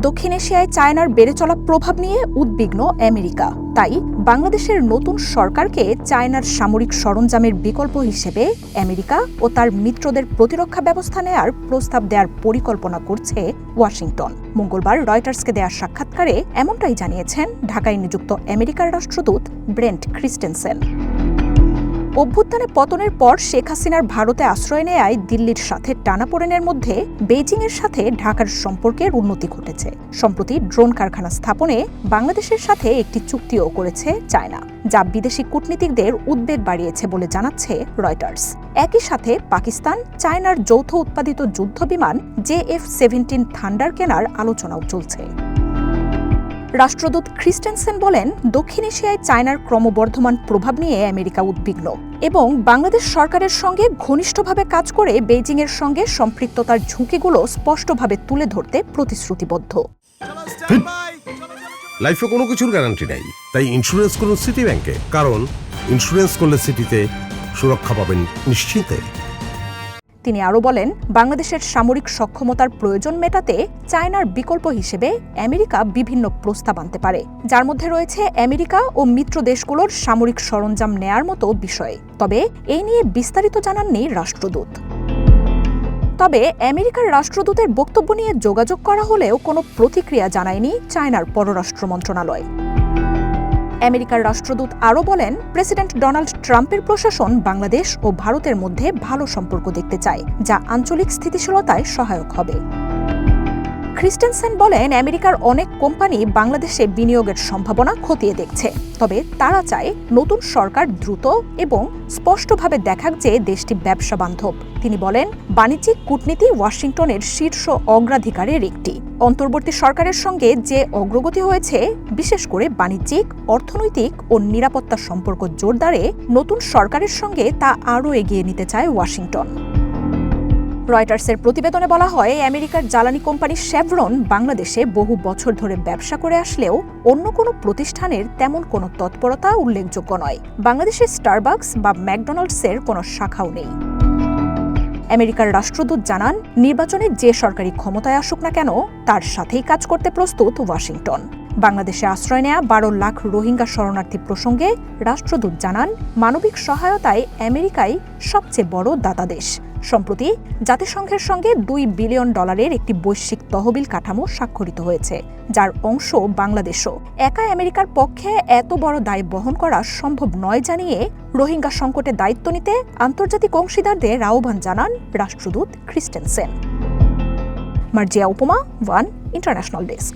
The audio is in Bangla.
দক্ষিণ এশিয়ায় চায়নার বেড়ে চলা প্রভাব নিয়ে উদ্বিগ্ন আমেরিকা। তাই বাংলাদেশের নতুন সরকারকে চায়নার সামরিক সরঞ্জামের বিকল্প হিসেবে আমেরিকা ও তার মিত্রদের প্রতিরক্ষা ব্যবস্থা নেয়ার প্রস্তাব দেওয়ার পরিকল্পনা করছে ওয়াশিংটন। মঙ্গলবার রয়টার্সকে দেওয়া সাক্ষাৎকারে এমনটাই জানিয়েছেন ঢাকায় নিযুক্ত আমেরিকার রাষ্ট্রদূত ব্রেন্ট ক্রিস্টেনসেন। অভ্যুত্থানে পতনের পর শেখ হাসিনার ভারতে আশ্রয় নেয়ায় দিল্লির সাথে টানাপোড়েনের মধ্যে বেইজিংয়ের সাথে ঢাকার সম্পর্কের উন্নতি ঘটেছে। সম্প্রতি ড্রোন কারখানা স্থাপনে বাংলাদেশের সাথে একটি চুক্তিও করেছে চায়না, যা বিদেশি কূটনীতিকদের উদ্বেগ বাড়িয়েছে বলে জানাচ্ছে রয়টার্স। একই সাথে পাকিস্তান চায়নার যৌথ উৎপাদিত যুদ্ধবিমান JF-17 থান্ডার কেনার আলোচনাও চলছে। রাষ্ট্রদূত ক্রিস্টেনসেন বলেন, দক্ষিণ এশিয়ায় চায়নার ক্রমবর্ধমান প্রভাব নিয়ে আমেরিকা উদ্বিগ্ন এবং বাংলাদেশ সরকারের সঙ্গে ঘনিষ্ঠভাবে কাজ করে বেইজিংয়ের সঙ্গে সম্পৃক্ততার ঝুঁকিগুলো স্পষ্টভাবে তুলে ধরতে প্রতিশ্রুতিবদ্ধ। লাইফে কোনো কিছুর গ্যারান্টি নাই, তাই ইন্স্যুরেন্স করুন সিটি ব্যাংকে, কারণ ইন্স্যুরেন্স করলে সিটিতে সুরক্ষা পাবেন নিশ্চিন্তে। তিনি আরও বলেন, বাংলাদেশের সামরিক সক্ষমতার প্রয়োজন মেটাতে চায়নার বিকল্প হিসেবে আমেরিকা বিভিন্ন প্রস্তাব আনতে পারে, যার মধ্যে রয়েছে আমেরিকা ও মিত্র দেশগুলোর সামরিক সরঞ্জাম নেয়ার মতো বিষয়। তবে এই নিয়ে বিস্তারিত জানাননি রাষ্ট্রদূত। তবে আমেরিকার রাষ্ট্রদূতের বক্তব্য নিয়ে যোগাযোগ করা হলেও কোনো প্রতিক্রিয়া জানায়নি চায়নার পররাষ্ট্র মন্ত্রণালয়। আমেরিকার রাষ্ট্রদূত আরও বলেন, প্রেসিডেন্ট ডোনাল্ড ট্রাম্পের প্রশাসন বাংলাদেশ ও ভারতের মধ্যে ভালো সম্পর্ক দেখতে চায়, যা আঞ্চলিক স্থিতিশীলতায় সহায়ক হবে। ক্রিস্টেনসেন বলেন, আমেরিকার অনেক কোম্পানি বাংলাদেশে বিনিয়োগের সম্ভাবনা খতিয়ে দেখছে, তবে তারা চায় নতুন সরকার দ্রুত এবং স্পষ্টভাবে দেখাক যে দেশটি ব্যবসা বান্ধব। তিনি বলেন, বাণিজ্যিক কূটনীতি ওয়াশিংটনের শীর্ষ অগ্রাধিকারের একটি। অন্তর্বর্তী সরকারের সঙ্গে যে অগ্রগতি হয়েছে, বিশেষ করে বাণিজ্যিক, অর্থনৈতিক ও নিরাপত্তা সম্পর্ক জোরদারে নতুন সরকারের সঙ্গে তা আরও এগিয়ে নিতে চায় ওয়াশিংটন। রয়টার্সের প্রতিবেদনে বলা হয়, আমেরিকার জ্বালানি কোম্পানি শেভরন বাংলাদেশে বহু বছর ধরে ব্যবসা করে আসলেও অন্য কোনো প্রতিষ্ঠানের তেমন কোনো তৎপরতা উল্লেখযোগ্য নয়। বাংলাদেশে স্টারবাকস বা ম্যাকডোনাল্ডসের কোনো শাখাও নেই। আমেরিকার রাষ্ট্রদূত জানান, নির্বাচনে যে সরকারি ক্ষমতায় আসুক না কেন, তার সাথেই কাজ করতে প্রস্তুত ওয়াশিংটন। বাংলাদেশে আশ্রয় নেয়া 12 লাখ রোহিঙ্গা শরণার্থী প্রসঙ্গে রাষ্ট্রদূত জানান, মানবিক সহায়তায় আমেরিকাই সবচেয়ে বড় দাতা দেশ। সম্প্রতি জাতিসংঘের সঙ্গে $2 বিলিয়ন একটি বৈশ্বিক তহবিল কাঠামো স্বাক্ষরিত হয়েছে, যার অংশ বাংলাদেশও। একা আমেরিকার পক্ষে এত বড় দায় বহন করা সম্ভব নয় জানিয়ে রোহিঙ্গা সংকটে দায়িত্ব নিতে আন্তর্জাতিক অংশীদারদের আহ্বান জানান রাষ্ট্রদূত ক্রিস্টেনসেন। মার্জিয়া উপমা, ওয়ান ইন্টারন্যাশনাল ডেস্ক।